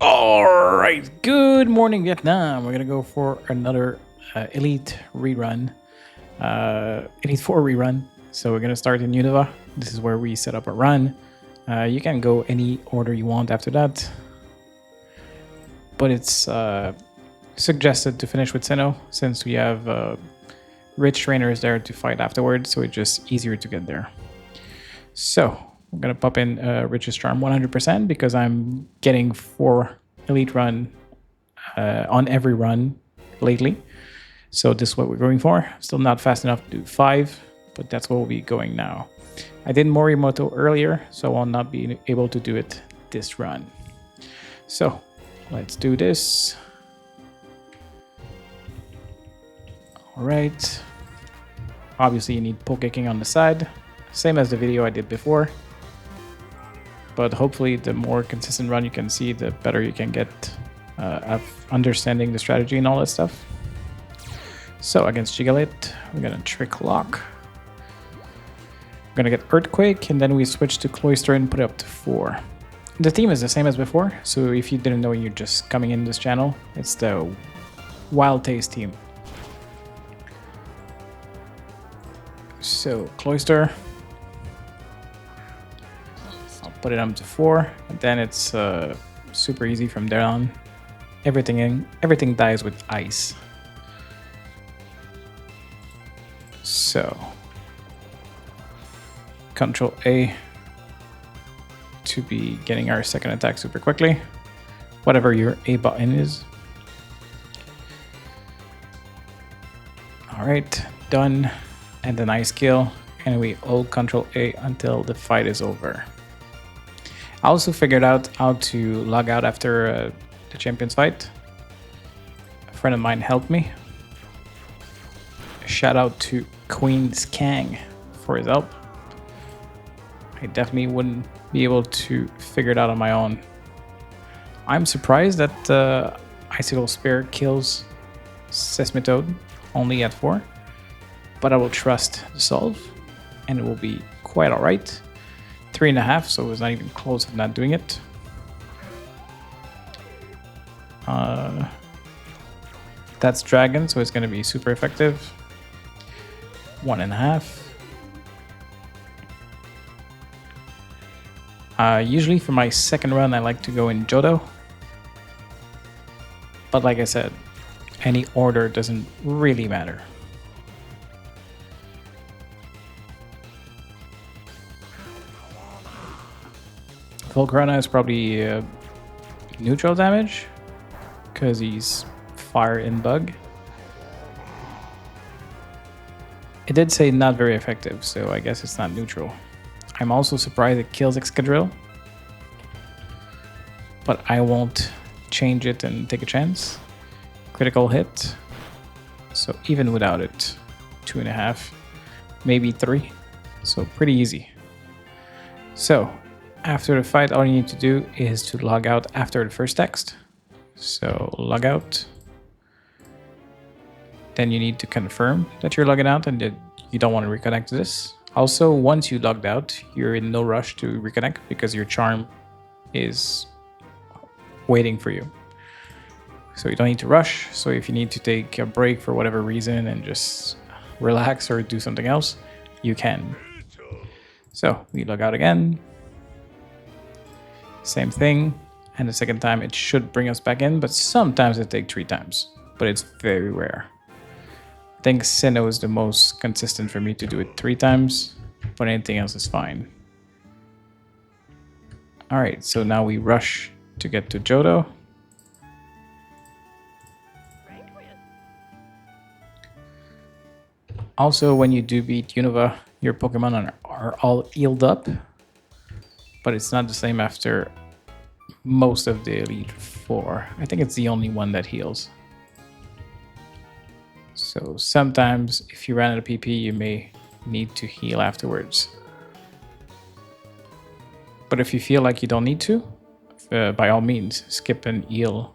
Alright, good morning Vietnam. We're gonna go for another Elite rerun. Elite 4 rerun. So we're gonna start in Unova. This is where we set up a run. You can go any order you want after that. But it's suggested to finish with Sinnoh since we have rich trainers there to fight afterwards, so it's just easier to get there. So I'm gonna pop in Richest Charm 100% because I'm getting 4 Elite run on every run lately. So this is what we're going for. Still not fast enough to do 5, but that's what we'll be going now. I did Morimoto earlier, so I'll not be able to do it this run. So let's do this. All right. Obviously you need PokeKing on the side, same as the video I did before. But hopefully the more consistent run you can see, the better you can get at understanding the strategy and all that stuff. So against Gigalit, we're gonna Trick Lock. We're gonna get Earthquake, and then we switch to Cloister and put it up to 4. The theme is the same as before, so if you didn't know you're just coming in this channel, it's the Wild Taste team. So Cloister, I'll put it up to 4, and then it's super easy from there on. Everything dies with ice. So Control A to be getting our second attack super quickly, whatever your A button is. All right, done. And then ice kill, and we hold Control A until the fight is over. I also figured out how to log out after the champions fight. A friend of mine helped me. Shout out to Queen Skang for his help. I definitely wouldn't be able to figure it out on my own. I'm surprised that Icicle Spear kills Seismitoad only at 4. But I will trust the solve, and it will be quite alright. 3.5, so it was not even close of not doing it. That's Dragon, so it's going to be super effective. 1.5. Usually for my second run, I like to go in Johto. But like I said, any order doesn't really matter. Volcarona is probably neutral damage because he's fire and bug. It did say not very effective, so I guess it's not neutral. I'm also surprised it kills Excadrill, but I won't change it and take a chance. Critical hit, so even without it, 2.5, maybe 3, so pretty easy. So after the fight, all you need to do is to log out after the first text. So log out. Then you need to confirm that you're logging out and that you don't want to reconnect to this. Also, once you logged out, you're in no rush to reconnect because your charm is waiting for you. So you don't need to rush. So if you need to take a break for whatever reason and just relax or do something else, you can. So we log out again. Same thing, and the second time it should bring us back in, but sometimes it takes 3 times, but it's very rare. I think Sinnoh is the most consistent for me to do it 3 times, but anything else is fine. All right, so now we rush to get to Johto. Also, when you do beat Unova, your Pokemon are all healed up, but it's not the same after most of the Elite 4. I think it's the only one that heals. So sometimes if you run out of PP, you may need to heal afterwards. But if you feel like you don't need to, by all means, skip and heal.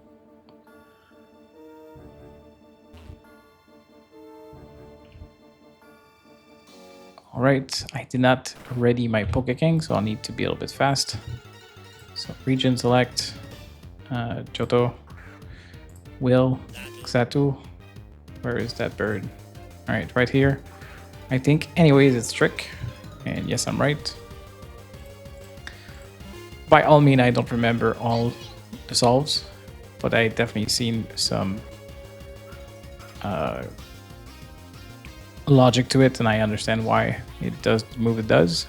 Alright, I did not ready my PokeKing, so I'll need to be a little bit fast. So region select, Johto, Will, Xatu. Where is that bird? All right, right here. I think. Anyways, it's Trick. And yes, I'm right. By all means, I don't remember all the solves, but I definitely seen some logic to it, and I understand why it does the move it does.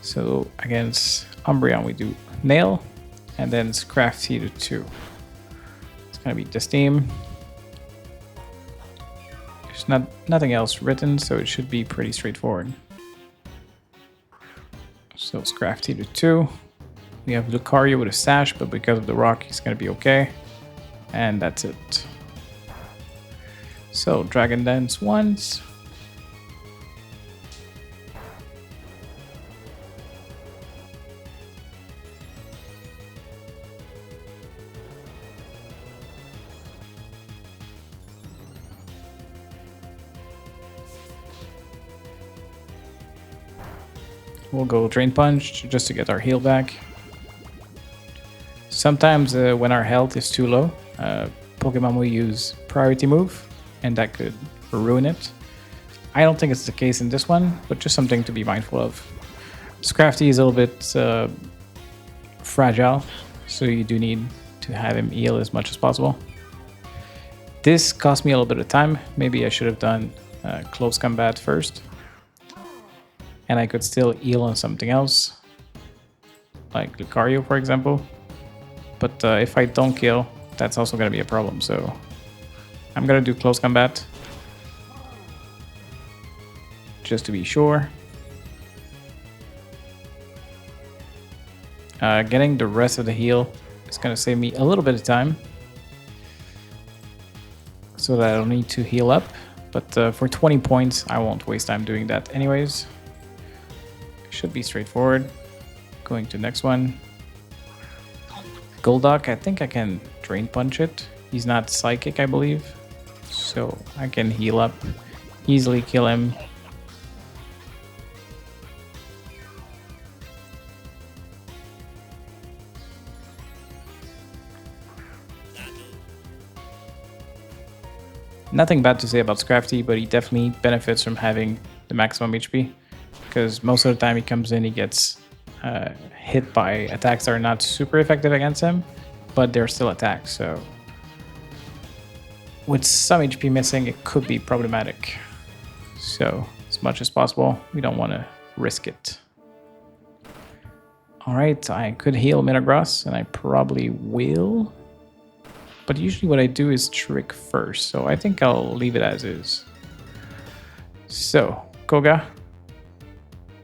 So against Umbreon, we do Nail, and then Scrafty to 2. It's gonna be this team. There's nothing else written, so it should be pretty straightforward. So Scrafty to 2. We have Lucario with a Sash, but because of the rock, he's gonna be okay. And that's it. So Dragon Dance once. We'll go Drain Punch just to get our heal back. Sometimes when our health is too low, Pokemon will use Priority Move, and that could ruin it. I don't think it's the case in this one, but just something to be mindful of. Scrafty is a little bit fragile, so you do need to have him heal as much as possible. This cost me a little bit of time. Maybe I should have done Close Combat first. And I could still heal on something else, like Lucario, for example. But if I don't kill, that's also going to be a problem. So I'm going to do Close Combat, just to be sure. Getting the rest of the heal is going to save me a little bit of time, so that I don't need to heal up. But for 20 points, I won't waste time doing that anyways. Should be straightforward. Going to next one. Golduck, I think I can Drain Punch it. He's not Psychic, I believe. So I can heal up, easily kill him. Nothing bad to say about Scrafty, but he definitely benefits from having the maximum HP. Because most of the time he comes in, he gets hit by attacks that are not super effective against him, but they're still attacks. So with some HP missing, it could be problematic. So as much as possible, we don't want to risk it. All right, I could heal Metagross, and I probably will. But usually what I do is Trick first, so I think I'll leave it as is. So, Koga.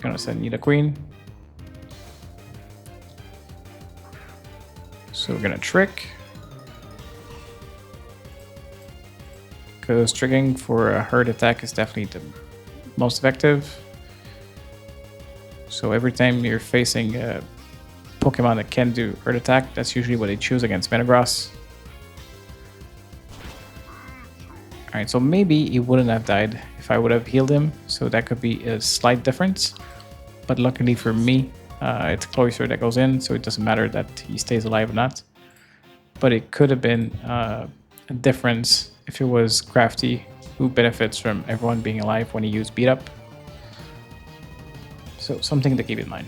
Gonna send Nidoqueen. So we're gonna Trick. Because tricking for a hurt attack is definitely the most effective. So every time you're facing a Pokemon that can do hurt attack, that's usually what they choose against Metagross. Alright, so maybe he wouldn't have died if I would have healed him, so that could be a slight difference. But luckily for me, it's Cloyster that goes in, so it doesn't matter that he stays alive or not. But it could have been a difference if it was Crafty, who benefits from everyone being alive when he used Beat Up. So something to keep in mind.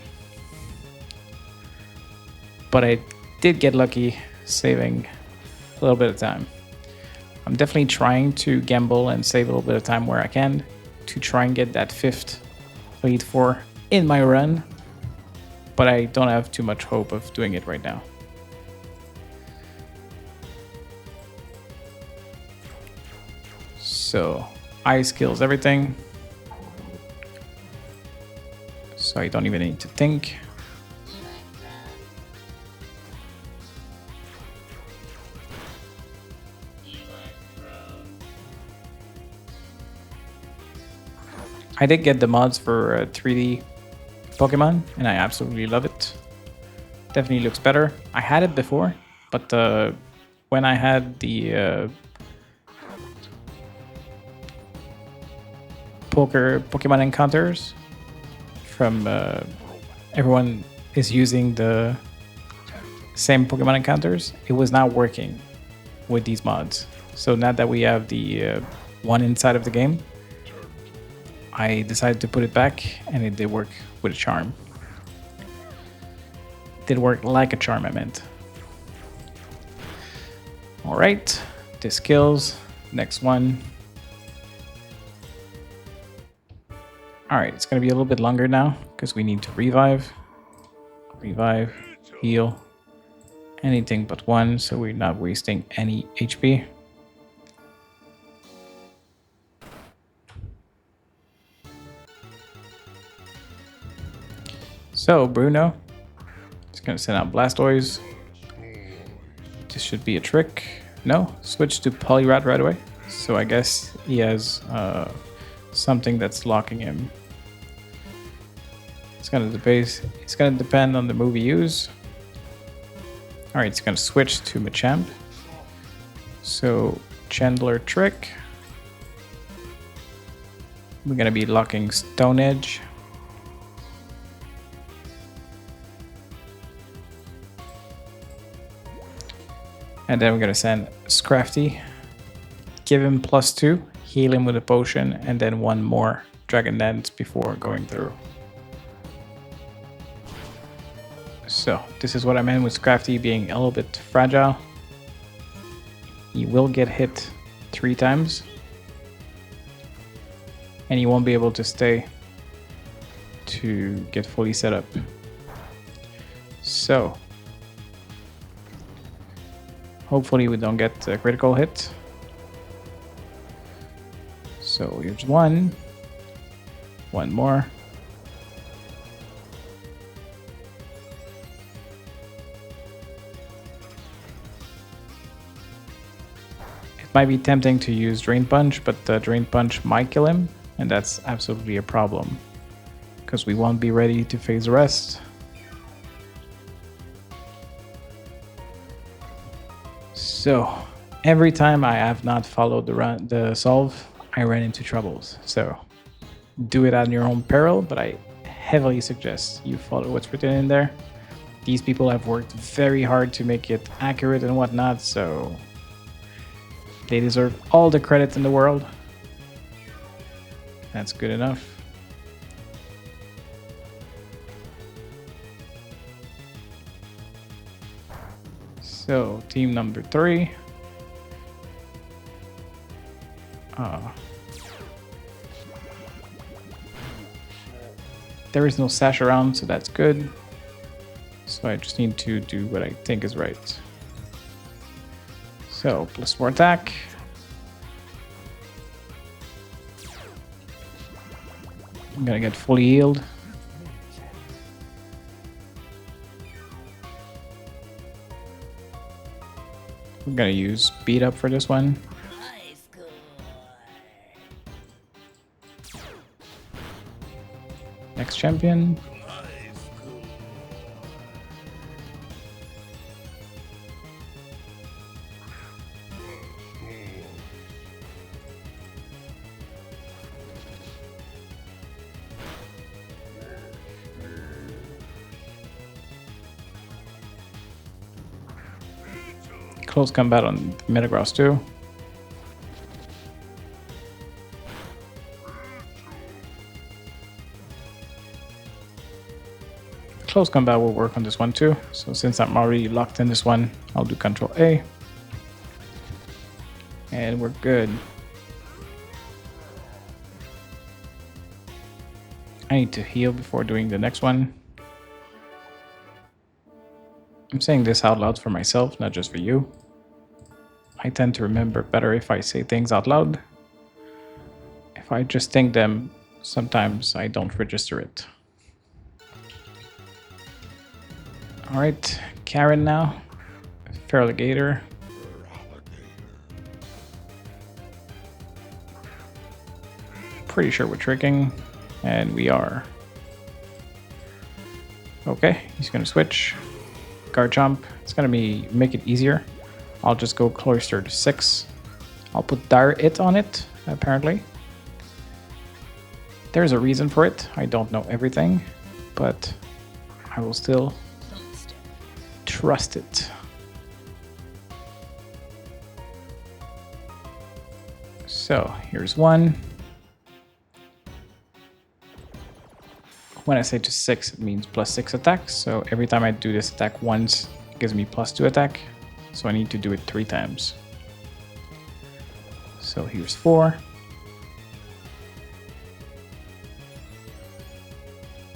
But I did get lucky, saving a little bit of time. I'm definitely trying to gamble and save a little bit of time where I can to try and get that 5th Elite Four in my run, but I don't have too much hope of doing it right now. So Ice kills everything, so I don't even need to think. I did get the mods for 3D Pokemon, and I absolutely love it. Definitely looks better. I had it before, but when I had the Pokemon encounters from everyone is using the same Pokemon encounters, it was not working with these mods. So now that we have the one inside of the game, I decided to put it back, and it did work with a charm. It did work like a charm, I meant. All right, this kills. Next one. All right, it's gonna be a little bit longer now because we need to revive, heal, anything but one, so we're not wasting any HP. So Bruno is gonna send out Blastoise. This should be a trick. No, switch to Poliwrath right away. So I guess he has something that's locking him. It's gonna depend on the move you use. All right, it's gonna switch to Machamp. So Chandler trick. We're gonna be locking Stone Edge. And then we're gonna send Scrafty. Give him +2, heal him with a potion, and then one more Dragon Dance before going through. So this is what I meant with Scrafty being a little bit fragile. He will get hit 3 times, and he won't be able to stay to get fully set up. So hopefully we don't get a critical hit. So here's one more. It might be tempting to use Drain Punch, but the Drain Punch might kill him, and that's absolutely a problem because we won't be ready to face the rest. So every time I have not followed the solve, I ran into troubles. So do it at your own peril, but I heavily suggest you follow what's written in there. These people have worked very hard to make it accurate and whatnot, so they deserve all the credit in the world. That's good enough. So team number 3. There is no sash around, so that's good. So I just need to do what I think is right. So +4 attack. I'm gonna get fully healed. I'm gonna use Beat Up for this one. Next champion. Close combat on Metagross too. Close combat will work on this one too. So since I'm already locked in this one, I'll do Control A. And we're good. I need to heal before doing the next one. I'm saying this out loud for myself, not just for you. I tend to remember better if I say things out loud. If I just think them, sometimes I don't register it. Alright, Karen now. Feraligatr. Pretty sure we're tricking, and we are. Okay, he's gonna switch. Garchomp. It's gonna make it easier. I'll just go Cloyster to 6. I'll put Dire It on it, apparently. There's a reason for it. I don't know everything, but I will still trust it. So here's one. When I say to 6, it means +6 attack. So every time I do this attack once, it gives me +2 attack. So I need to do it 3 times. So here's 4.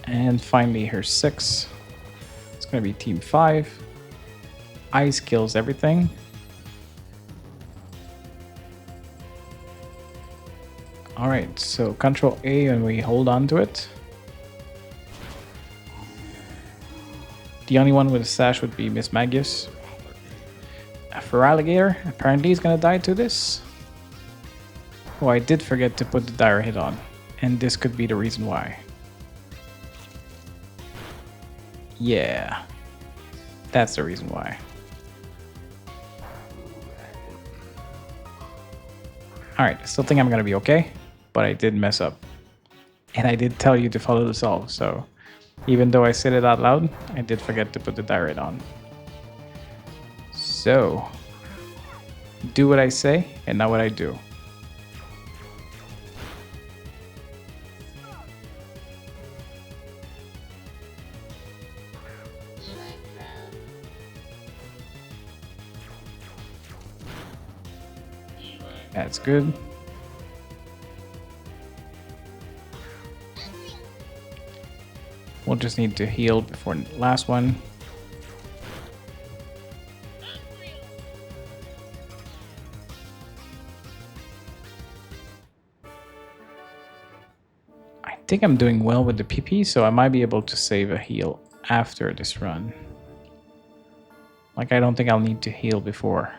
And finally, here's 6. It's going to be team 5. Ice kills everything. Alright, so Control A and we hold on to it. The only one with a sash would be Miss Magius. For Alligator, apparently he's gonna die to this. Oh, I did forget to put the dire hit on, and this could be the reason why. Yeah, that's the reason why. Alright, I still think I'm gonna be okay, but I did mess up. And I did tell you to follow the solve, so even though I said it out loud, I did forget to put the dire hit on. So, do what I say and not what I do. That's good. We'll just need to heal before the last one. I think I'm doing well with the PP, so I might be able to save a heal after this run. Like, I don't think I'll need to heal before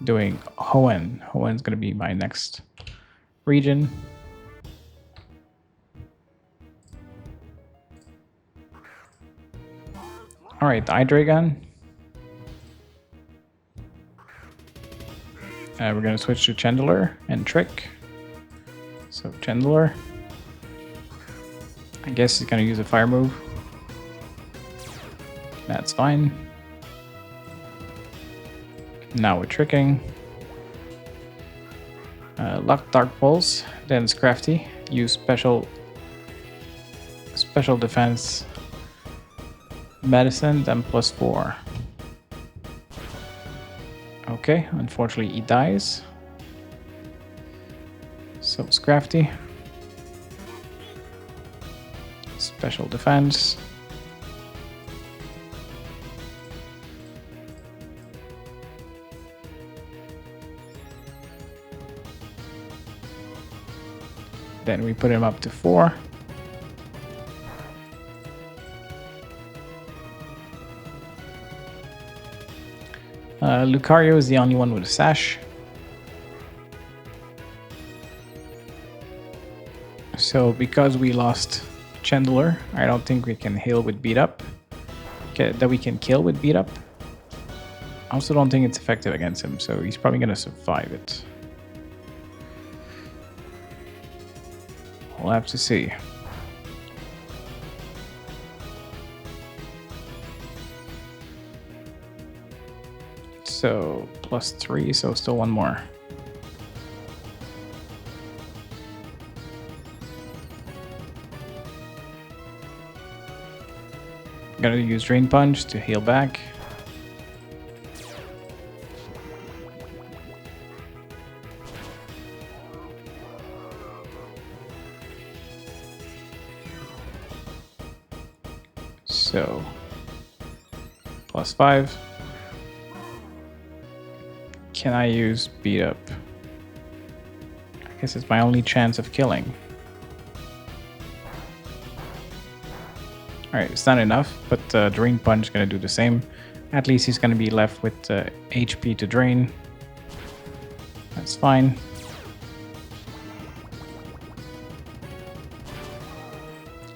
doing Hoenn. Hoenn's gonna be my next region. Alright, the Hydreigon. We're gonna switch to Chandelure and Trick. So Chandelure. I guess he's gonna use a fire move. That's fine. Now we're tricking. Lock Dark Pulse, then Scrafty. Use special defense medicine, then +4. Okay, unfortunately he dies. So Scrafty. Special defense. Then we put him up to 4. Lucario is the only one with a sash. So because we lost Chandelure, I don't think we can heal with Beat Up. Okay, that we can kill with Beat Up. I also don't think it's effective against him, so he's probably going to survive it. We'll have to see. So +3, so still one more. Gonna use Drain Punch to heal back. So +5. Can I use Beat Up? I guess it's my only chance of killing. Alright, it's not enough, but Drain Punch is going to do the same. At least he's going to be left with HP to drain. That's fine.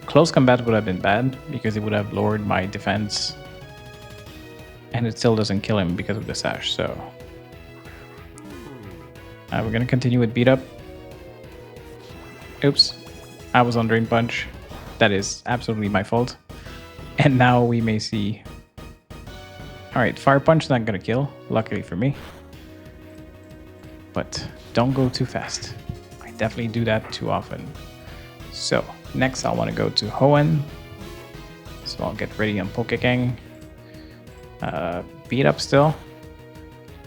Close combat would have been bad, because it would have lowered my defense. And it still doesn't kill him because of the sash, so... we're going to continue with Beat Up. Oops. I was on Drain Punch. That is absolutely my fault. And now we may see Alright, Fire Punch not gonna kill, luckily for me. But don't go too fast. I definitely do that too often. So, next I want to go to Hoenn. So I'll get ready on PokeKing. Beat up still.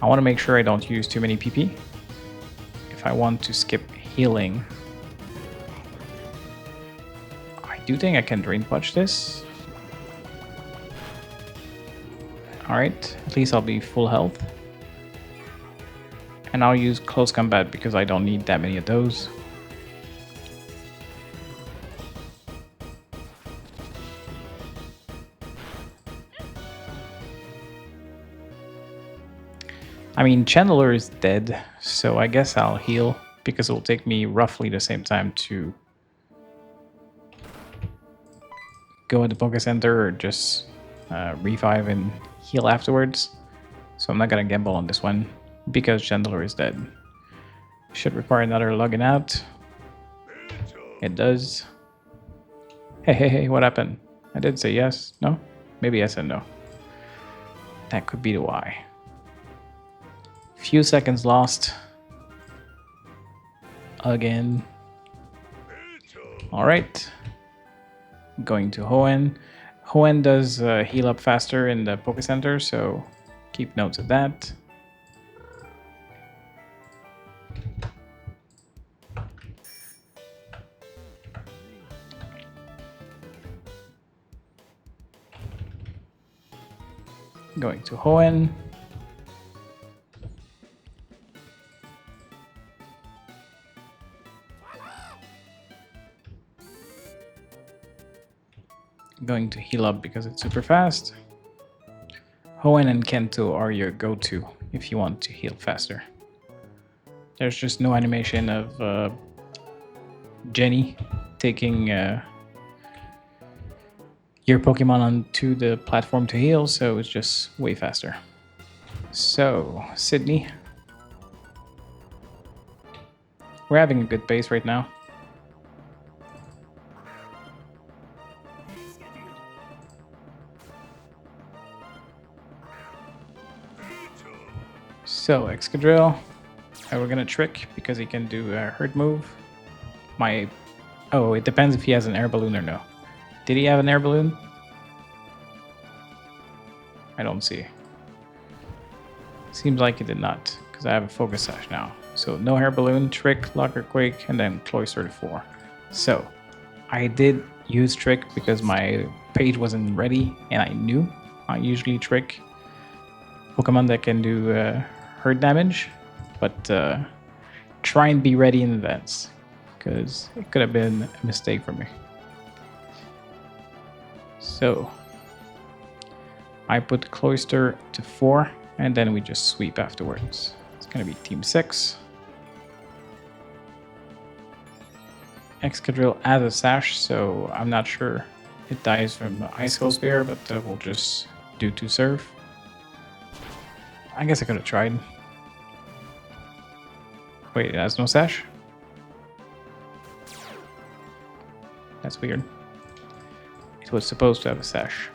I want to make sure I don't use too many PP. If I want to skip healing, I do think I can Drain Punch this. Alright, at least I'll be full health. And I'll use Close Combat because I don't need that many of those. I mean, Chandler is dead, so I guess I'll heal because it will take me roughly the same time to go at the Poke Center or just revive and heal afterwards. So I'm not gonna gamble on this one because Chandler is dead. Should require another login out. It does. Hey, what happened? I did say yes. No? Maybe yes and no. That could be the why. Few seconds lost. Again. Alright. Going to Hoenn. Hoenn does heal up faster in the Poke Center, so keep notes of that. Going to Hoenn. Going to heal up because it's super fast. Hoenn and Kento are your go-to if you want to heal faster. There's just no animation of Jenny taking your Pokemon onto the platform to heal, so it's just way faster. So, Sydney. We're having a good pace right now. So, Excadrill. We're gonna Trick because he can do a Hurt move. Oh, it depends if he has an Air Balloon or no. Did he have an Air Balloon? I don't see. Seems like he did not, because I have a Focus Sash now. So no Air Balloon, Trick, Locker Quake, and then Cloyster to 4. So I did use Trick because my page wasn't ready, and I knew I usually Trick Pokemon that can do hurt damage, but try and be ready in advance, because it could have been a mistake for me. So I put Cloyster to 4, and then we just sweep afterwards. It's going to be Team 6. Excadrill has a Sash, so I'm not sure it dies from Icicle Spear, but we'll just do 2 Serve. I guess I could have tried. Wait, it has no Sash? That's weird. It was supposed to have a Sash.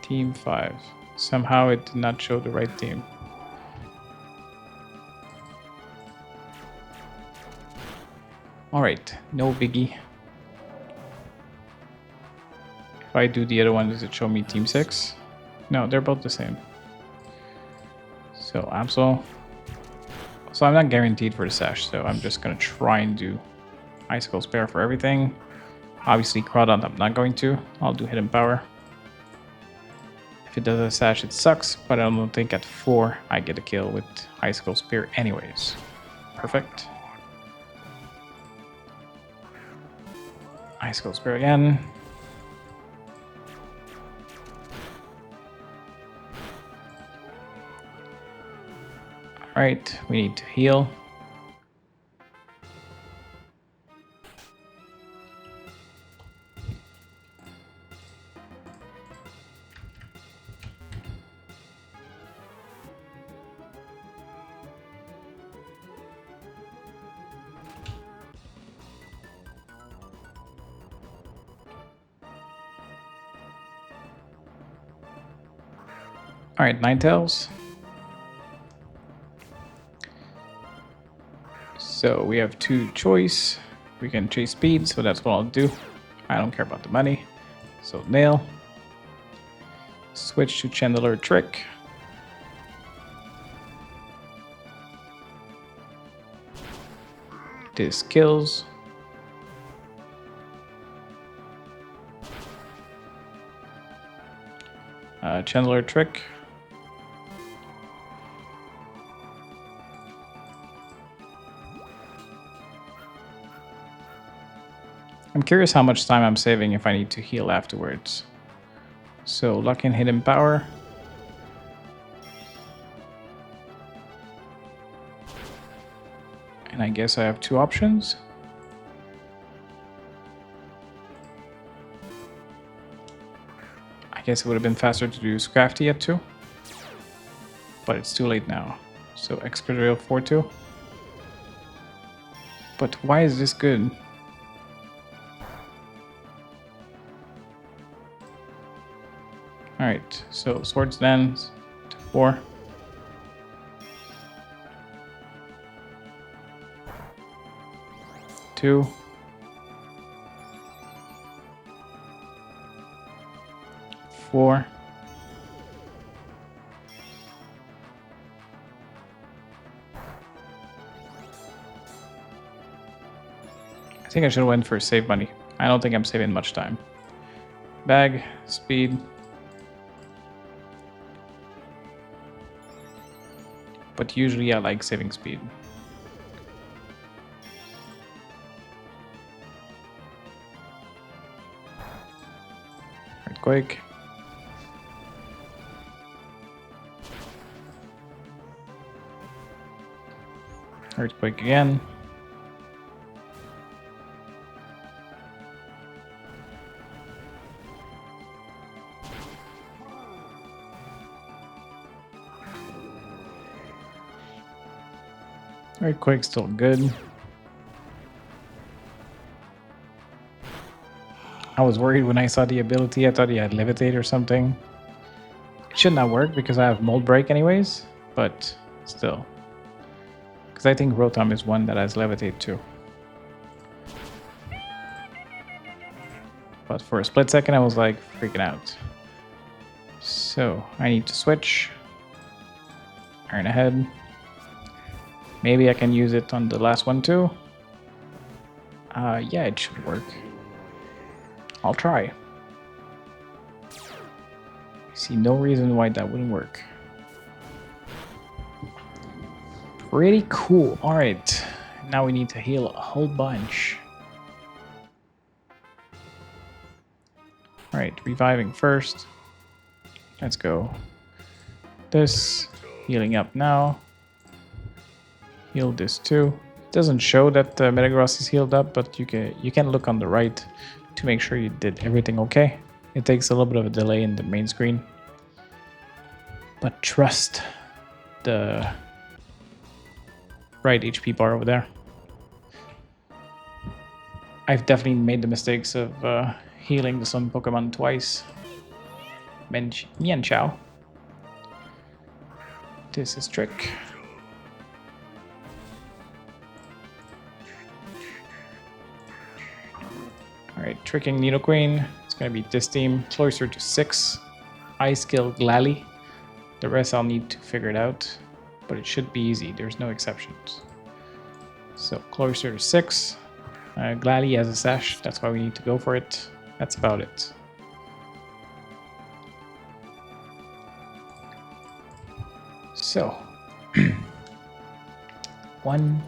Team 5. Somehow it did not show the right team. Alright, no biggie. If I do the other one, does it show me Team 6? No, they're both the same. So, Absol. So I'm not guaranteed for the Sash, so I'm just going to try and do Icicle Spare for everything. Obviously, Crawdon I'm not going to. I'll do Hidden Power. If it does a Sash, it sucks, but I don't think at 4 I get a kill with Icicle Spear anyways. Perfect. Icicle Spear again. Alright, we need to heal. Alright, Ninetales. So we have two choice. We can chase speed, so that's what I'll do. I don't care about the money. So nail. Switch to Chandler Trick. This kills. Chandler Trick. I'm curious how much time I'm saving if I need to heal afterwards. So lock in hidden power. And I guess I have two options. I guess it would have been faster to do Scrafty at 2. But it's too late now. So Excadrill 4-2. But why is this good? Alright, so Swords Dance to 4. Two. Four. I think I should have went for save money. I don't think I'm saving much time. Bag, speed. But usually I like saving speed. Earthquake. Earthquake again. Earthquake's still good. I was worried when I saw the ability. I thought he had Levitate or something. It should not work because I have Mold Break anyways, but still. Because I think Rotom is one that has Levitate too. But for a split second I was like freaking out. So I need to switch. Iron ahead. Maybe I can use it on the last one too. Yeah, it should work. I'll try. See no reason why that wouldn't work. Pretty cool. Alright, now we need to heal a whole bunch. Alright, reviving first. Let's go. This, healing up now. Heal this too. It doesn't show that Metagross is healed up, but you can look on the right to make sure you did everything okay. It takes a little bit of a delay in the main screen. But trust the right HP bar over there. I've definitely made the mistakes of healing some Pokemon twice. Mian Chao. This is Trick. Alright, tricking Nidoqueen. It's going to be this team. Closer to 6. Ice Kill Glalie. The rest I'll need to figure it out. But it should be easy. There's no exceptions. So closer to 6. Glalie has a sash. That's why we need to go for it. That's about it. So. 1.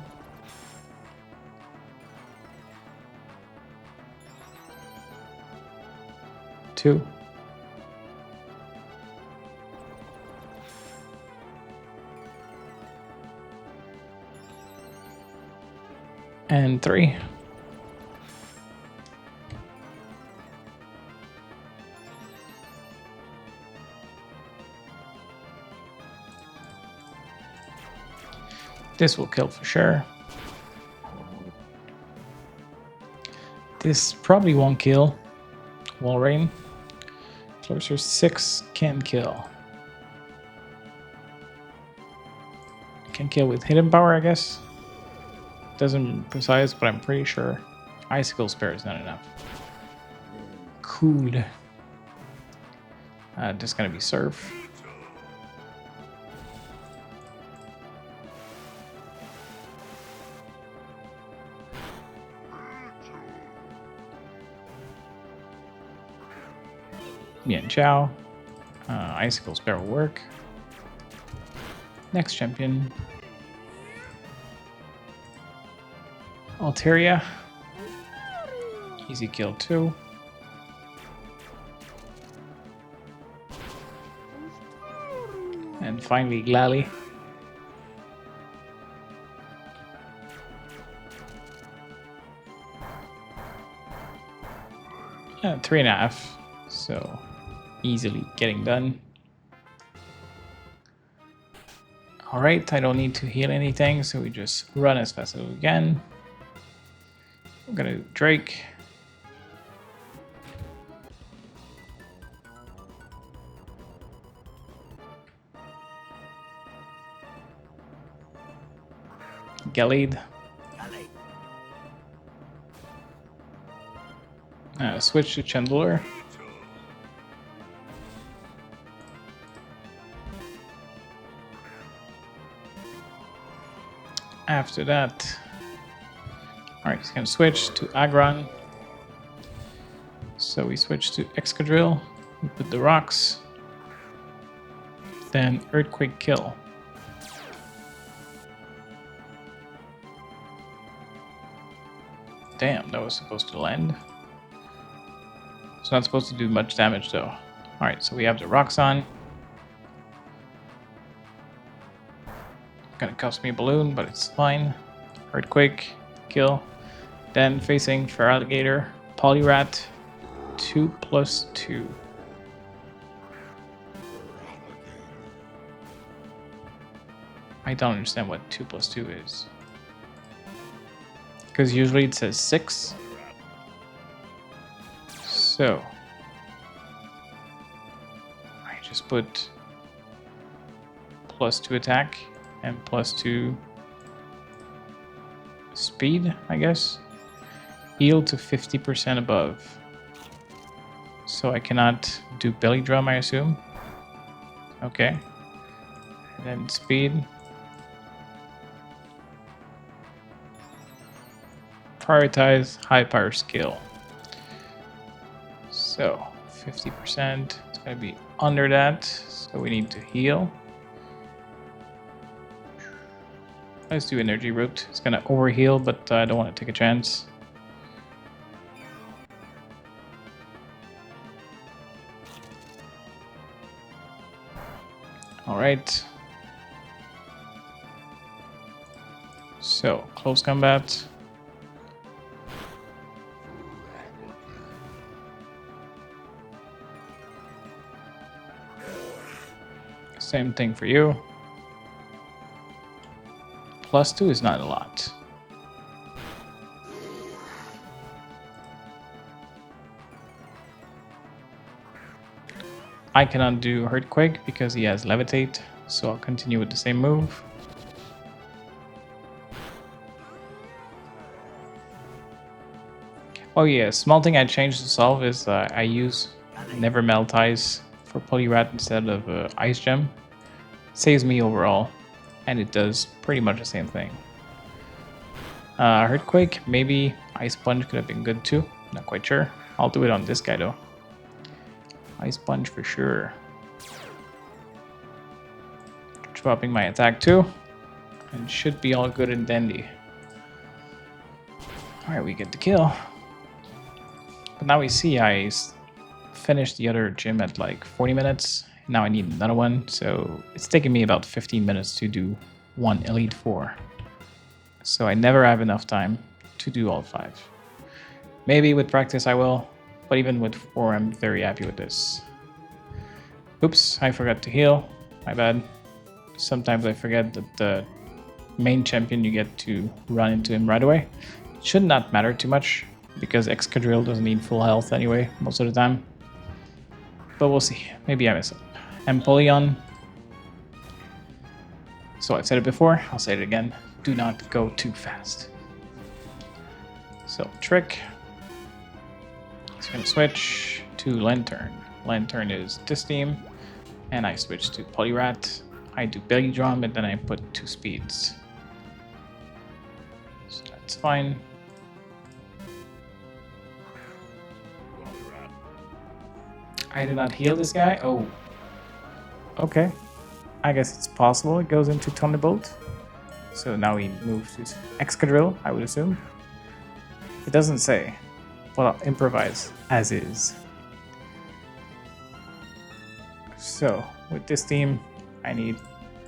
2. And 3. This will kill for sure. This probably won't kill. Wall Rain. Closer 6 can kill. can kill with hidden power, I guess. Doesn't precise, but I'm pretty sure icicle spare is not enough. Cool. Just gonna be surf. Mian Chao. Icicle spare will work. Next champion. Alteria. Easy kill too. And finally Glalie. Yeah, 3.5. So easily getting done. Alright, I don't need to heal anything, so we just run as fast as we can. I'm gonna do Drake. Galade. Switch to Chandelure. After that, alright, he's gonna switch to Aggron. So we switch to Excadrill, we put the rocks, then Earthquake kill. Damn, that was supposed to land. It's not supposed to do much damage though. Alright, so we have the rocks on. Gonna cost me a balloon, but it's fine. Earthquake, kill. Then facing Feraligatr, Poliwrath, 2+2. I don't understand what 2+2 is. Because usually it says 6. So I just put +2 attack and +2 speed, I guess. Heal to 50% above. So I cannot do belly drum, I assume. Okay. And then speed. Prioritize high power skill. So 50%, it's gonna be under that, so we need to heal. Let's do energy root. It's gonna overheal, but I don't want to take a chance. All right. So close combat. Same thing for you. +2 is not a lot. I cannot do Earthquake because he has Levitate, so I'll continue with the same move. Oh yeah, small thing I changed to solve is I use Never Melt Ice for Poliwrath instead of Ice Gem. Saves me overall, and it does pretty much the same thing. Earthquake, maybe Ice Punch could have been good too. Not quite sure. I'll do it on this guy though. Ice Punch for sure. Dropping my attack too, and should be all good and dandy. Alright, we get the kill. But now we see I finished the other gym at like 40 minutes. Now I need another one, so it's taking me about 15 minutes to do one Elite Four. So I never have enough time to do all 5. Maybe with practice I will, but even with 4 I'm very happy with this. Oops, I forgot to heal. My bad. Sometimes I forget that the main champion you get to run into him right away. It should not matter too much, because Excadrill doesn't need full health anyway, most of the time. But we'll see. Maybe I miss it. Empoleon. So I've said it before, I'll say it again. Do not go too fast. So trick. It's gonna switch to Lantern. Lantern is this team, and I switch to Polyrat. I do Belly Drum, and then I put 2 speeds. So that's fine. I did not heal this guy. Oh. Okay. I guess it's possible it goes into Thunderbolt. So now he moves to Excadrill, I would assume. It doesn't say, but I'll improvise as is. So with this team, I need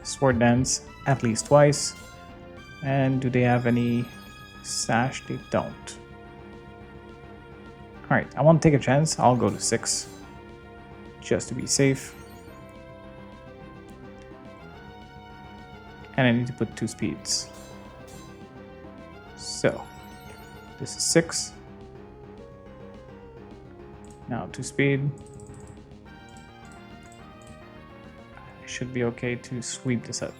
Sword Dance at least twice. And do they have any Sash? They don't. Alright, I want to take a chance. I'll go to 6. Just to be safe. And I need to put 2 speeds. So, this is 6. Now 2 speed. I should be okay to sweep this up.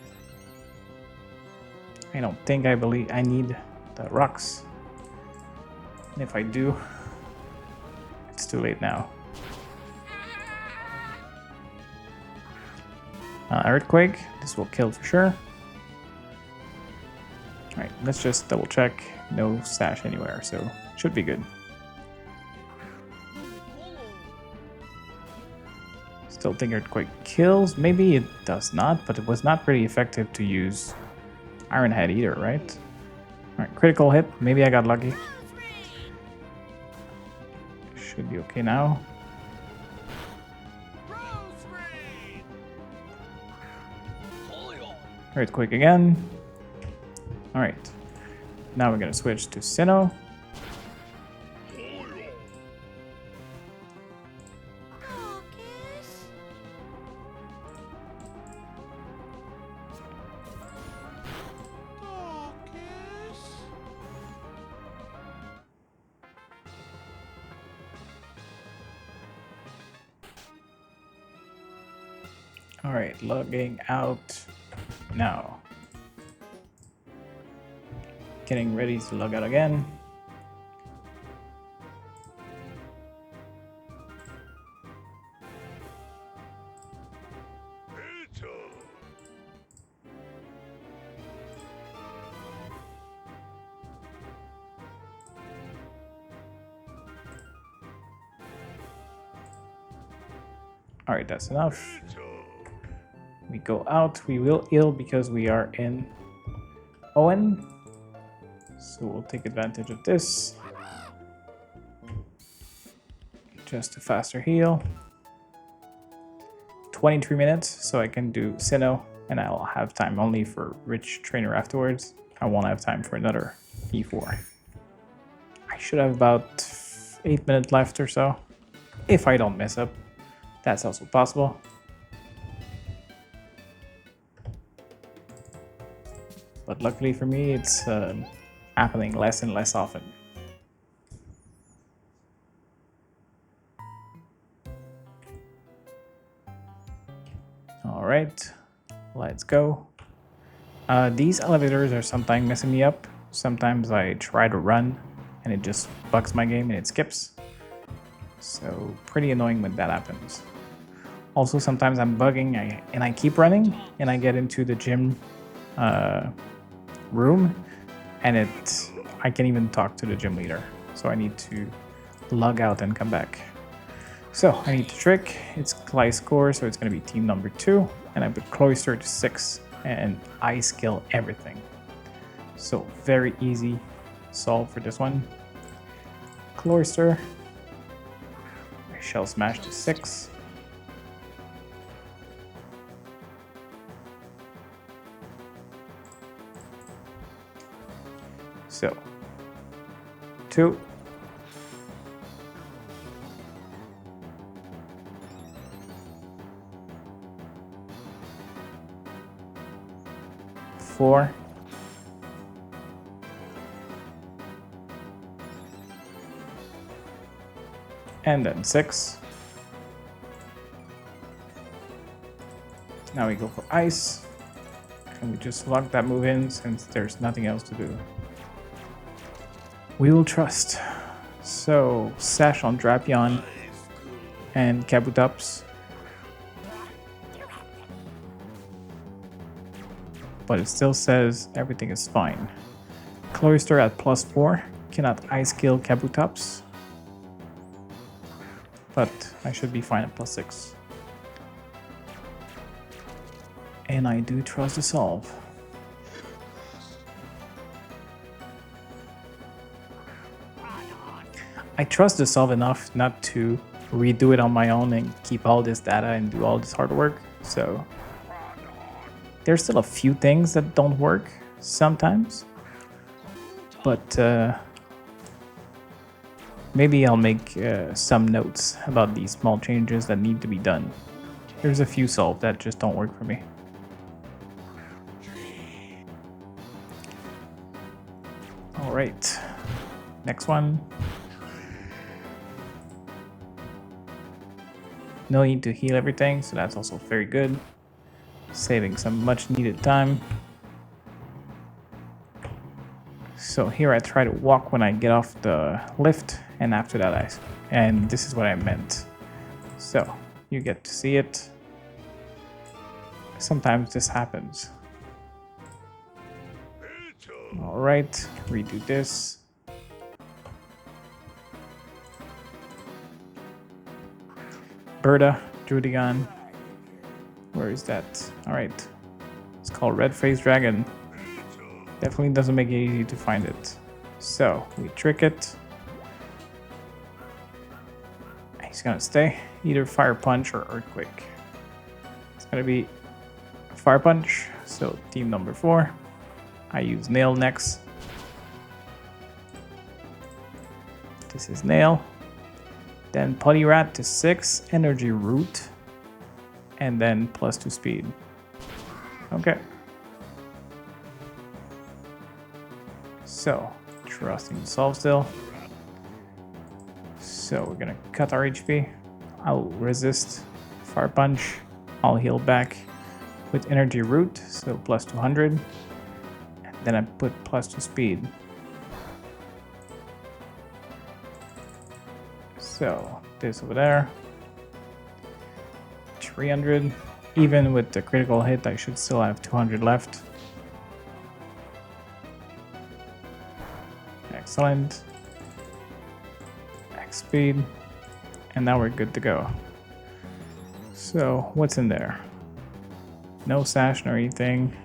I don't think I need the rocks. And if I do, it's too late now. Earthquake, this will kill for sure. Alright, let's just double check. No Sash anywhere, so should be good. Still think Earthquake kills. Maybe it does not, but it was not pretty effective to use Iron Head either, right? Alright, critical hit. Maybe I got lucky. Should be okay now. Earthquake again. Alright. Now we're gonna switch to Sinnoh. Alright, logging out now. Getting ready to log out again. Alright, that's enough. We go out, we will heal because we are in Owen. So we'll take advantage of this. Just a faster heal. 23 minutes, so I can do Sinnoh, and I'll have time only for Rich Trainer afterwards. I won't have time for another E4. I should have about 8 minutes left or so, if I don't mess up. That's also possible. But luckily for me, it's happening less and less often. Alright, let's go. These elevators are sometimes messing me up. Sometimes I try to run and it just bugs my game and it skips. So pretty annoying when that happens. Also sometimes I'm bugging and I keep running and I get into the gym room and I can't even talk to the gym leader, so I need to log out and come back. So I need to trick. It's Gliscor, so it's going to be team number 2, and I put Cloyster to 6 and Ice kill everything. So very easy solve for this one. Cloyster, Shell Smash to 6. So, 2. Four. And then 6. Now we go for Ice. and we just lock that move in since there's nothing else to do. We will trust. So, Sash on Drapion and Kabutops. But it still says everything is fine. Cloyster at +4 cannot ice kill Kabutops. But I should be fine at +6. And I do trust the solve. I trust the solve enough not to redo it on my own and keep all this data and do all this hard work. So there's still a few things that don't work sometimes. But maybe I'll make some notes about these small changes that need to be done. There's a few solves that just don't work for me. Alright, next one. No need to heal everything, so that's also very good. Saving some much needed time. So here I try to walk when I get off the lift, and after that and this is what I meant. So you get to see it. Sometimes this happens. Alright, redo this. Berta, Drudigon. Where is that? Alright. It's called Red Face Dragon. Definitely doesn't make it easy to find it. So, we trick it. He's gonna stay. Either Fire Punch or Earthquake. It's gonna be Fire Punch. So, team number 4. I use Nail next. This is Nail. Then Poliwrath to 6, Energy Root, and then +2 speed. Okay. So, trusting the solve still. So we're gonna cut our HP. I'll resist Fire Punch. I'll heal back with Energy Root, so +200. And then I put +2 speed. So this over there, 300. Even with the critical hit, I should still have 200 left. Excellent. X speed, and now we're good to go. So what's in there? No Sash nor anything,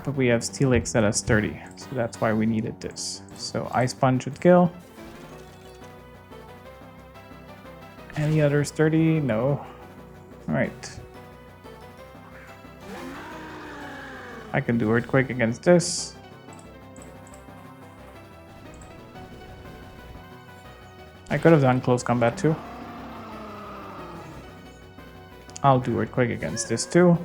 but we have Steelix that has 30, so that's why we needed this. So Ice Punch would kill. Any others 30? No. Alright. I can do Earthquake against this. I could have done close combat too. I'll do Earthquake against this too.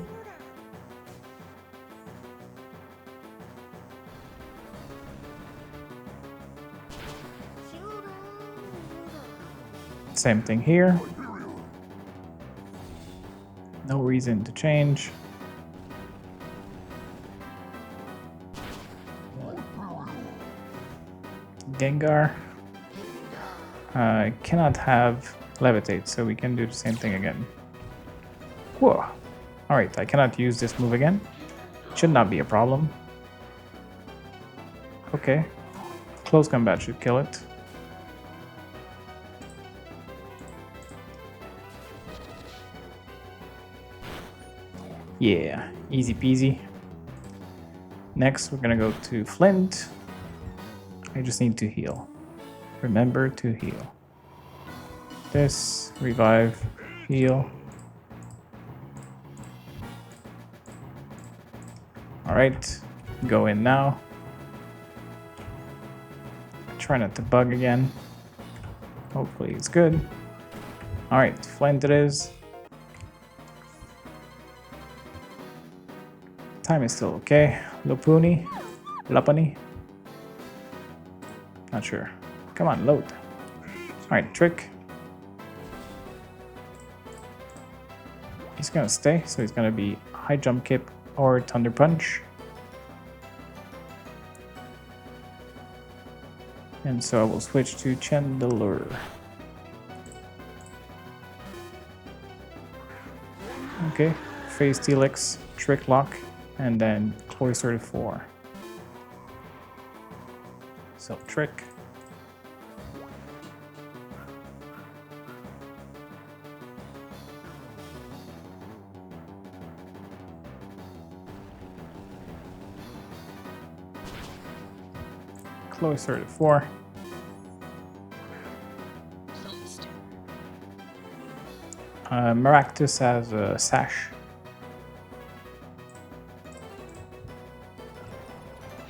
Same thing here. No reason to change. Gengar. Cannot have Levitate, so we can do the same thing again. Whoa. Alright, I cannot use this move again. Should not be a problem. Okay. Close combat should kill it. Yeah, easy peasy. Next, we're gonna go to Flint. I just need to heal. Remember to heal. This, revive, heal. Alright, go in now. Try not to bug again. Hopefully it's good. Alright, Flint it is. Time is still okay. Lopunny? Lopunny? Not sure. Come on, load. Alright, Trick. He's gonna stay, so he's gonna be High Jump Kick or Thunder Punch. And so I will switch to Chandelure. Okay, Phase Telix, Trick Lock, and then Cloistered 4. So Trick. Cloistered 4. Maractus has a Sash.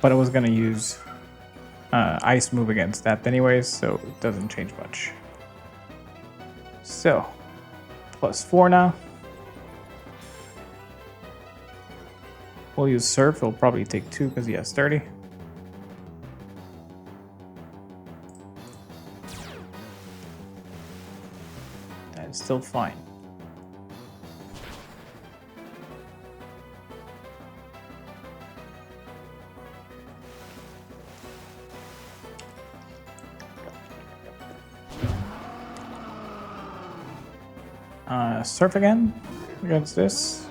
But I was gonna use Ice move against that anyways, so it doesn't change much. So, +4 now. We'll use Surf, it'll probably take 2 because he has 30. That is still fine. Surf again against this,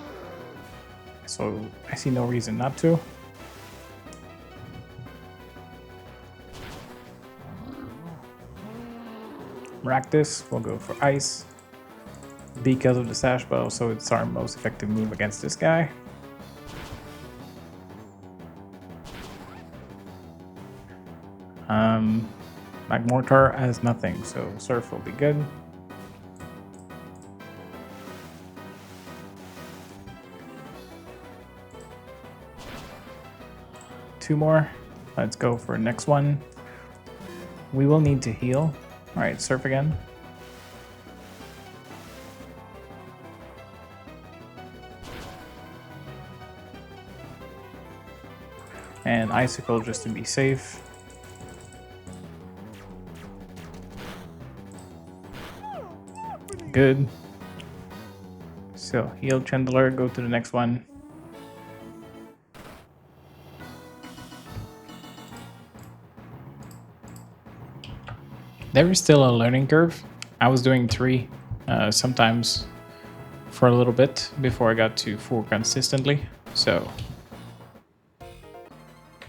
so I see no reason not to. Maractus will go for Ice because of the Sash, but also it's our most effective move against this guy. Magmortar has nothing, so Surf will be good. Two more. Let's go for next one. We will need to heal. All right, Surf again. And Icicle just to be safe. Good. So heal Chandelure, go to the next one. There is still a learning curve. I was doing 3 sometimes for a little bit before I got to 4 consistently. So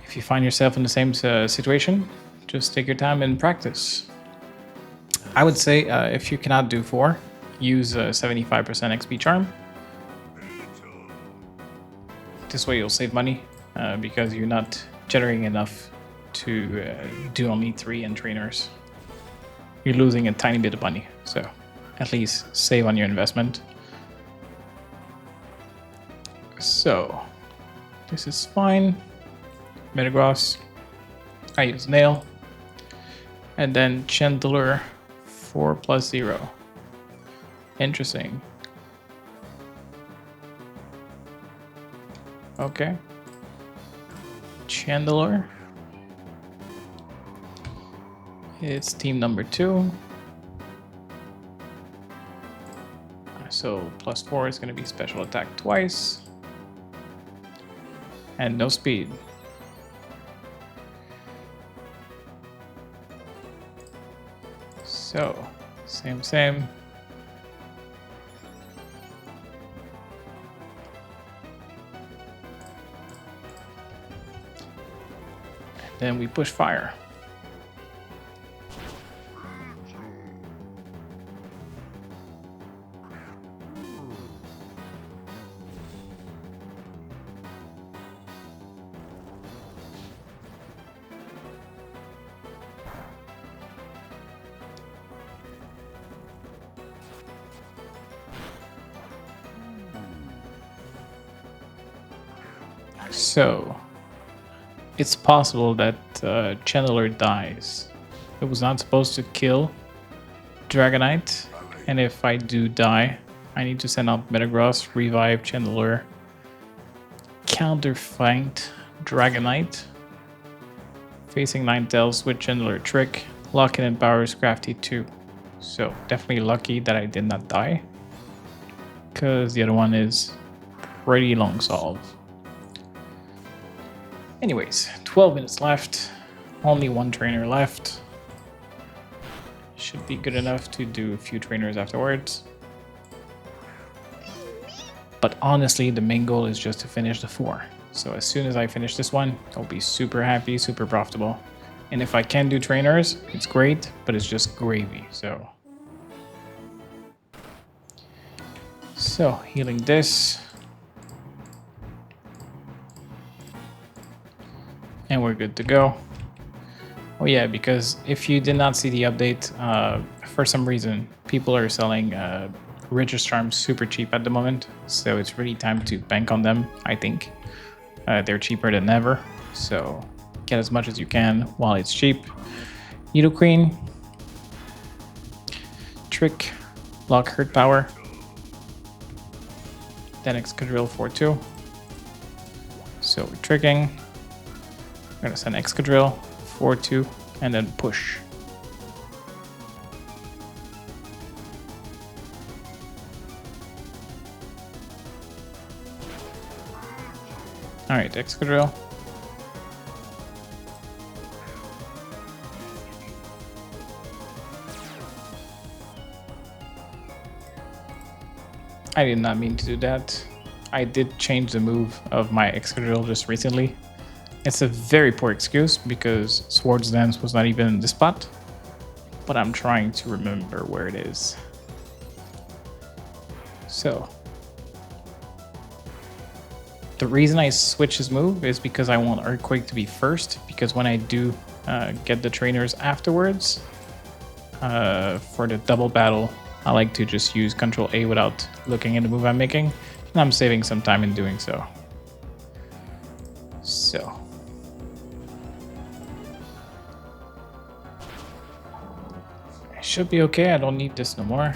if you find yourself in the same situation, just take your time and practice. I would say if you cannot do 4, use 75% XP Charm. This way you'll save money because you're not generating enough to do only 3 entrainers. You're losing a tiny bit of money, so at least save on your investment. So this is fine. Metagross, I use Nail, and then Chandelure 4+0. Interesting. Okay. Chandelure. It's team number 2. So +4 is going to be special attack twice. And no speed. So, same. Then we push fire. So, it's possible that Chandelure dies. It was not supposed to kill Dragonite, and if I do die, I need to send out Metagross, revive Chandelure, counterflank Dragonite, facing Ninetales with Chandelure Trick, lock in and powers Crafty 2. So, definitely lucky that I did not die, because the other one is pretty long solve. Anyways, 12 minutes left. Only one trainer left. Should be good enough to do a few trainers afterwards. But honestly, the main goal is just to finish the 4. So as soon as I finish this one, I'll be super happy, super profitable. And if I can do trainers, it's great, but it's just gravy, so. So, healing this. And we're good to go. Oh yeah, because if you did not see the update, for some reason, people are selling Riches Charms super cheap at the moment. So it's really time to bank on them, I think. They're cheaper than ever, so get as much as you can while it's cheap. Nidoqueen, Trick, Lock Hurt Power, then Excadrill 4-2. So we're tricking. We're gonna send Excadrill 4-2 and then push. Alright, Excadrill. I did not mean to do that. I did change the move of my Excadrill just recently. It's a very poor excuse because Swords Dance was not even in the spot, but I'm trying to remember where it is. So, the reason I switch his move is because I want Earthquake to be first, because when I do get the trainers afterwards, for the double battle, I like to just use Control A without looking at the move I'm making, and I'm saving some time in doing so. So. I should be okay, I don't need this no more.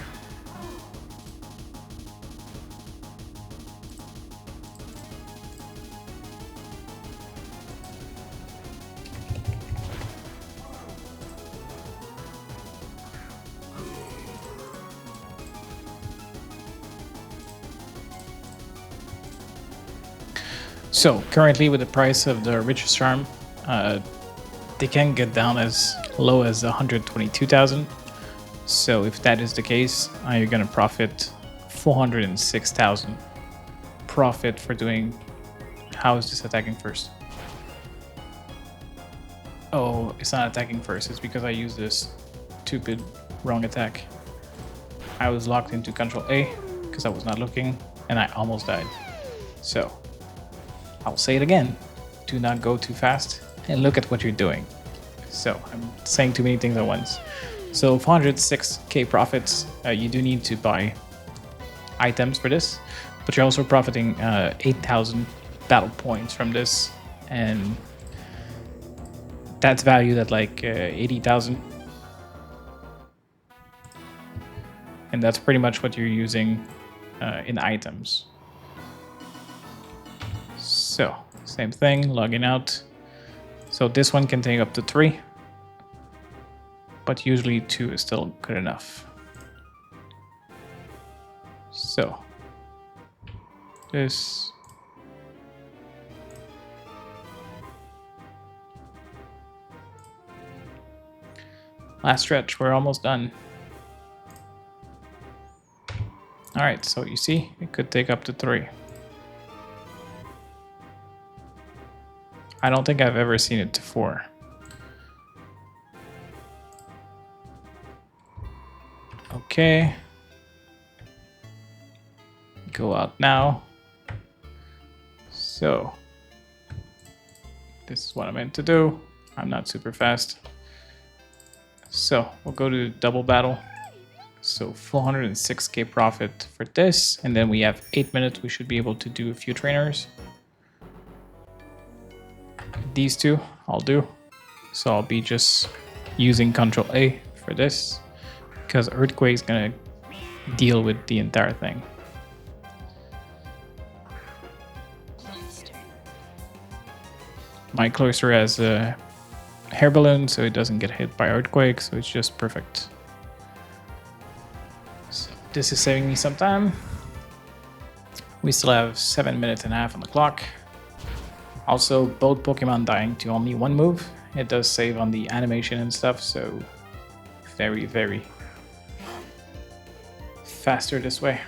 So currently with the price of the Riches Charm, they can get down as low as 122,000. So if that is the case, you're gonna profit 406,000 profit for doing. How is this attacking first? Oh, it's not attacking first. It's because I used this stupid wrong attack. I was locked into Control A because I was not looking, and I almost died. So. I'll say it again, do not go too fast and look at what you're doing. So I'm saying too many things at once. So 406k profits, you do need to buy items for this, but you're also profiting 8,000 battle points from this, and that's valued at like 80,000. And that's pretty much what you're using in items. So, same thing, logging out. So this one can take up to 3, but usually 2 is still good enough. So, this. Last stretch, we're almost done. All right, so you see, it could take up to 3. I don't think I've ever seen it to 4. Okay. Go out now. So, this is what I meant to do. I'm not super fast. So, we'll go to double battle. So, 406k profit for this. And then we have 8 minutes. We should be able to do a few trainers. These 2 I'll do, so I'll be just using Control A for this because Earthquake's gonna deal with the entire thing. My Cloyster has a hair balloon, so it doesn't get hit by Earthquake, so it's just perfect. So this is saving me some time. We still have 7 minutes and a half on the clock. Also, both Pokemon dying to only one move, it does save on the animation and stuff, so very, very faster this way.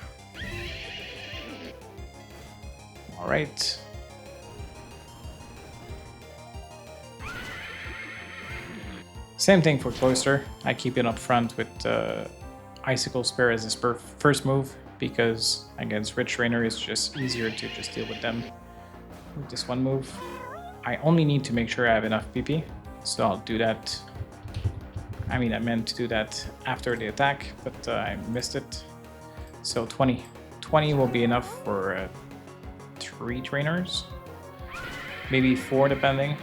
All right. Same thing for Cloister. I keep it up front with Icicle Spear as his first move because against Rich Trainer it's just easier to just deal with them with this one move. I only need to make sure I have enough PP, so I'll do that. I mean, I meant to do that after the attack, but I missed it. So 20. 20 will be enough for 3 trainers, maybe 4 depending.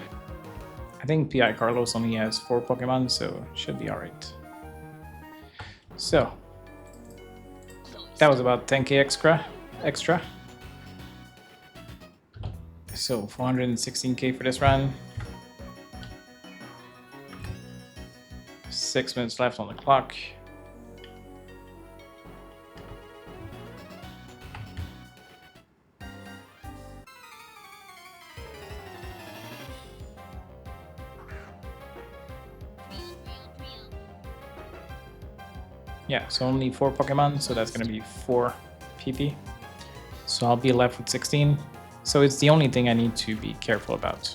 I think P.I. Carlos only has 4 Pokemon, so it should be alright. So, that was about 10k extra. So 416k for this run. 6 minutes left on the clock. Yeah, so only 4 Pokemon, so that's going to be 4 PP. So I'll be left with 16. So it's the only thing I need to be careful about,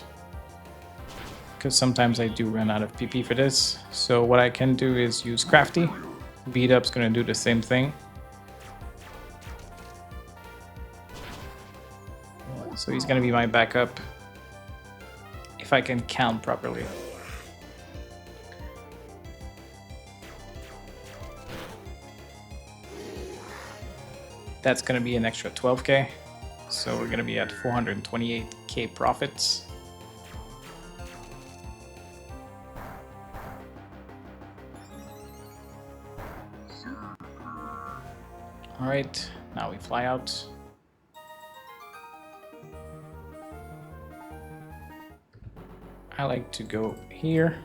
because sometimes I do run out of PP for this. So what I can do is use Crafty. Beat Up's going to do the same thing. So he's going to be my backup if I can count properly. That's going to be an extra 12k, so we're going to be at 428k profits. All right, now we fly out. I like to go here.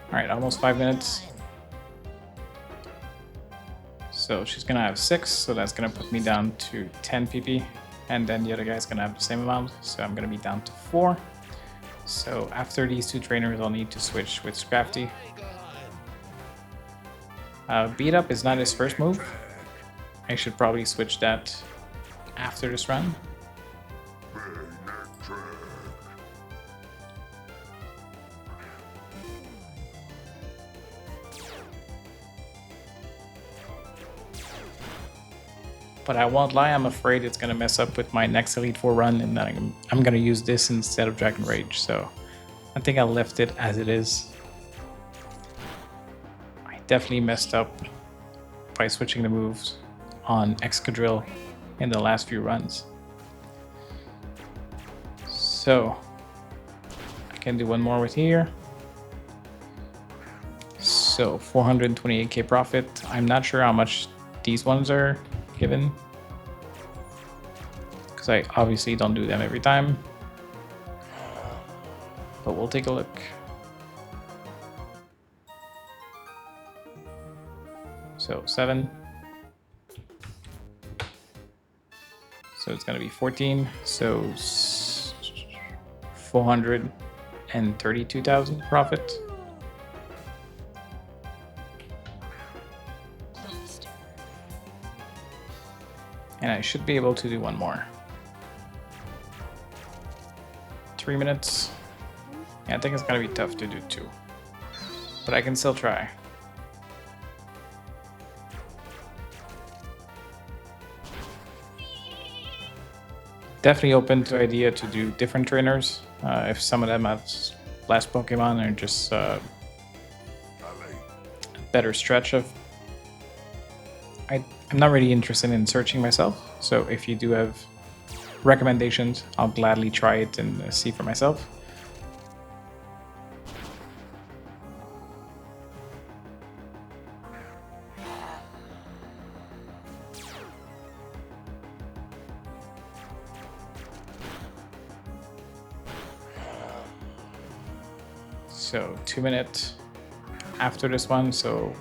All right, almost 5 minutes. So she's gonna have 6, so that's gonna put me down to 10 PP, and then the other guy's gonna have the same amount, so I'm gonna be down to 4. So after these 2 trainers, I'll need to switch with Scrafty. Beat Up is not his first move. I should probably switch that after this run. But I won't lie, I'm afraid it's going to mess up with my next Elite Four run, and then I'm going to use this instead of Dragon Rage, so I think I left it as it is. I definitely messed up by switching the moves on Excadrill in the last few runs. So I can do one more with here. So 428k profit. I'm not sure how much these ones are given, because I obviously don't do them every time, but we'll take a look. So 7, so it's going to be 14, so 432,000 profit. And I should be able to do one more. 3 minutes. Yeah, I think it's gonna be tough to do 2, but I can still try. Definitely open to idea to do different trainers if some of them have less Pokemon or just a better stretch of. I'm not really interested in searching myself, so if you do have recommendations, I'll gladly try it and see for myself. So 2 minutes after this one, so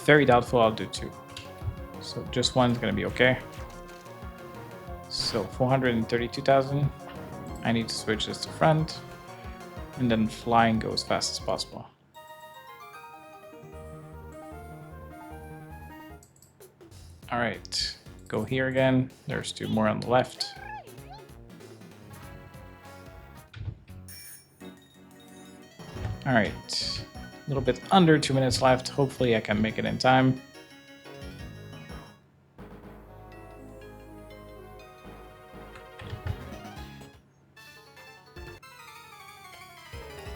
very doubtful I'll do 2. So just one's gonna be okay. So 432,000. I need to switch this to front, and then flying go as fast as possible. All right, go here again. There's 2 more on the left. All right, a little bit under 2 minutes left. Hopefully I can make it in time.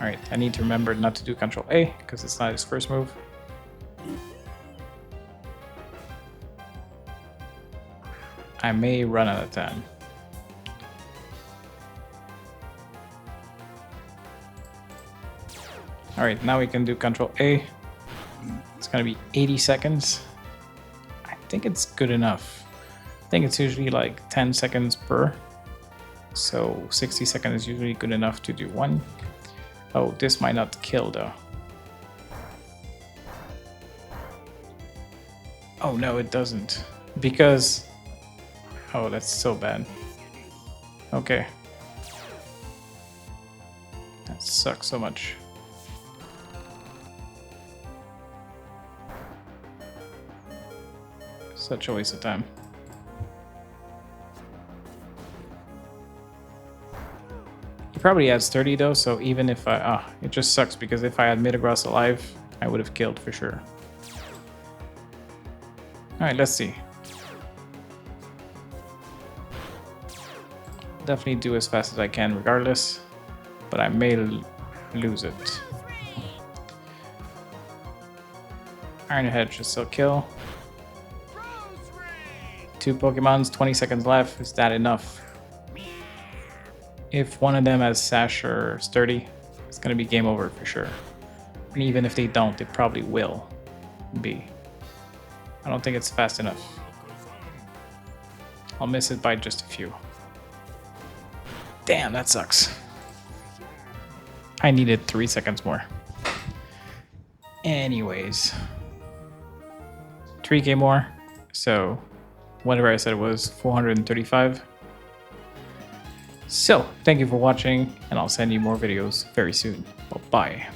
All right, I need to remember not to do Control A because it's not his first move. I may run out of time. All right, now we can do Control A. It's gonna be 80 seconds. I think it's good enough. I think it's usually like 10 seconds per. So 60 seconds is usually good enough to do one. Oh, this might not kill though. Oh no, it doesn't. Because... oh, that's so bad. Okay. That sucks so much. Such a waste of time. He probably adds 30 though, so even if I... it just sucks because if I had Metagross alive, I would have killed for sure. Alright, let's see. Definitely do as fast as I can regardless, but I may lose it. Iron Head should still kill. 2 Pokemons, 20 seconds left. Is that enough? If one of them has Sash or Sturdy, it's gonna be game over for sure. And even if they don't, it probably will be. I don't think it's fast enough. I'll miss it by just a few. Damn, that sucks. I needed 3 seconds more. Anyways. 3k more. So, whatever I said it was, 435. So, thank you for watching, and I'll send you more videos very soon. Bye-bye.